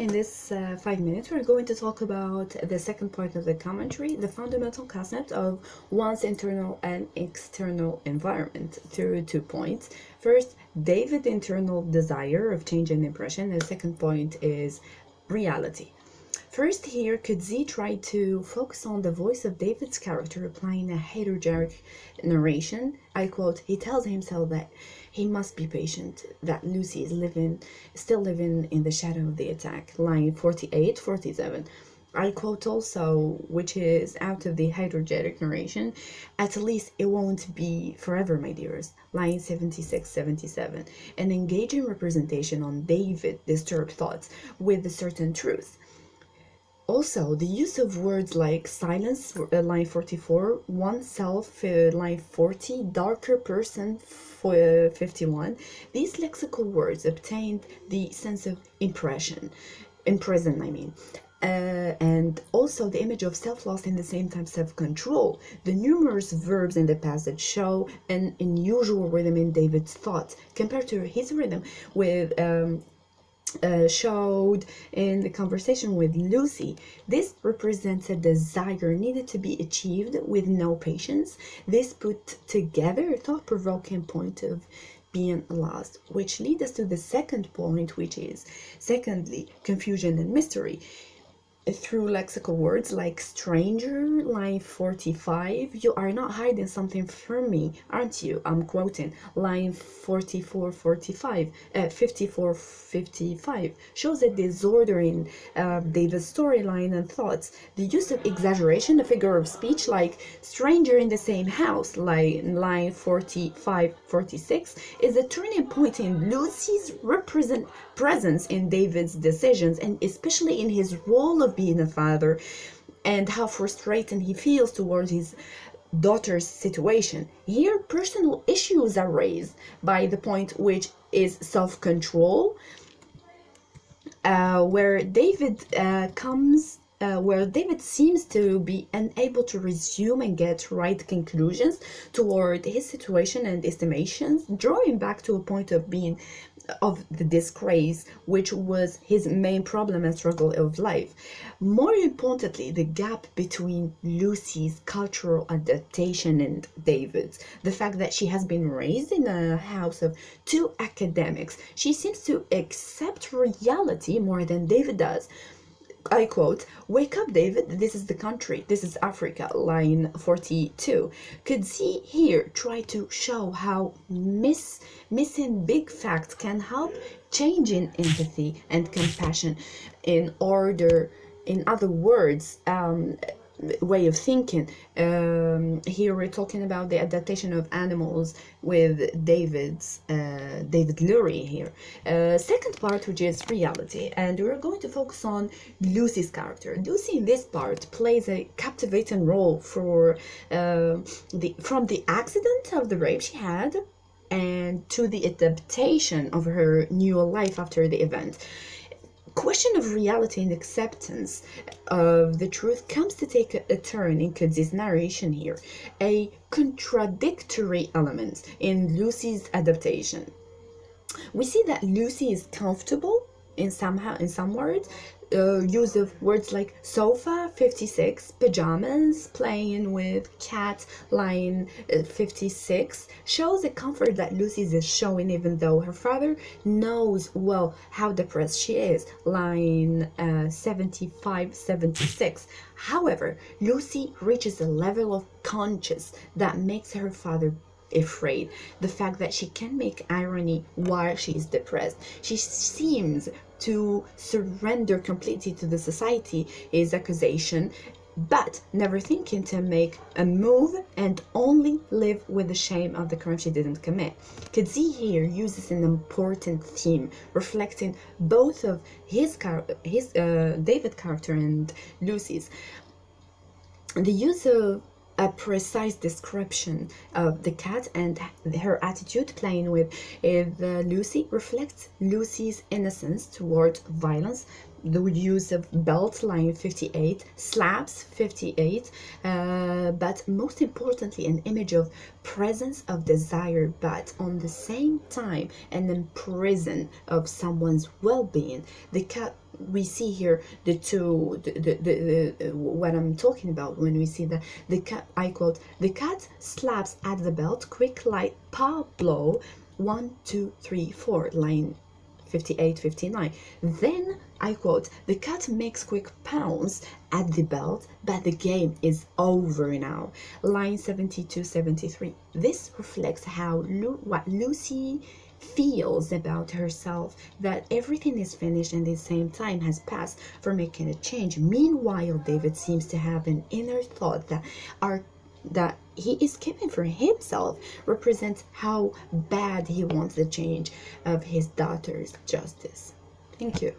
in this 5 minutes, we're going to talk about the second part of the commentary, the fundamental concept of one's internal and external environment, through 2 points. First, David's internal desire of change and impression, and the second point is reality. First, here, Kudzi tried to focus on the voice of David's character, applying a heterogeneous narration. I quote, he tells himself that he must be patient, that Lucy is still living in the shadow of the attack. Line 48, 47. I quote also, which is out of the heterogeneous narration, at least it won't be forever, my dears. Line 76, 77. An engaging representation on David disturbed thoughts with a certain truth. Also, the use of words like silence, line 44, oneself, line 40, darker person, 51, these lexical words obtained the sense of impression, and also the image of self-loss and the same time self-control. The numerous verbs in the passage show an unusual rhythm in David's thoughts compared to his rhythm with showed in the conversation with Lucy. This represents a desire needed to be achieved with no patience. This put together a thought-provoking point of being lost, which leads us to the second point, which is, secondly, confusion and mystery. Through lexical words like stranger, line 45, you are not hiding something from me, aren't you? I'm quoting. Line 54, 55, 54, 55 shows a disorder in David's storyline and thoughts. The use of exaggeration, a figure of speech like stranger in the same house, line 45, 46, is a turning point in Lucy's presence in David's decisions, and especially in his role of being a father, and how frustrated he feels towards his daughter's situation. Here, personal issues are raised by the point, which is self-control, where David seems to be unable to resume and get right conclusions toward his situation and estimations, drawing back to a point of the disgrace, which was his main problem and struggle of life. More importantly, the gap between Lucy's cultural adaptation and David's. The fact that she has been raised in a house of two academics. She seems to accept reality more than David does. I quote, wake up, David, this is the country, this is Africa, line 42. Could see here try to show how missing big facts can help changing empathy and compassion. In other words, way of thinking. Here we're talking about the adaptation of animals with David Lurie here. Second part, which is reality, and we're going to focus on Lucy's character. Lucy in this part plays a captivating role from the accident of the rape she had and to the adaptation of her new life after the event. Question of reality and acceptance of the truth comes to take a turn in Kudzi's narration here, a contradictory element in Lucy's adaptation. We see that Lucy is comfortable in some words, use of words like sofa, 56, pajamas, playing with cat, line 56, shows the comfort that Lucy is showing even though her father knows well how depressed she is, line 75, 76. However, Lucy reaches a level of conscience that makes her father afraid. The fact that she can make irony while she is depressed. She seems to surrender completely to the society's accusation, but never thinking to make a move and only live with the shame of the crime she didn't commit. Kudzi here uses an important theme reflecting both of his David character and Lucy's. The use of a precise description of the cat and her attitude playing with Lucy reflects Lucy's innocence towards violence the use of belt, line 58, slaps 58, but most importantly an image of presence of desire, but on the same time an imprison of someone's well-being. The cat, we see here the two, the what I'm talking about when we see the cat, I quote, the cat slaps at the belt, quick light paw blow, 1 2 3 4, line 58 59. Then I quote, the cat makes quick pounds at the belt, but the game is over now, line 72 73. This reflects how what Lucy feels about herself, that everything is finished and the same time has passed for making a change. Meanwhile, David seems to have an inner thought that he is keeping for himself represents how bad he wants the change of his daughter's justice. Thank you.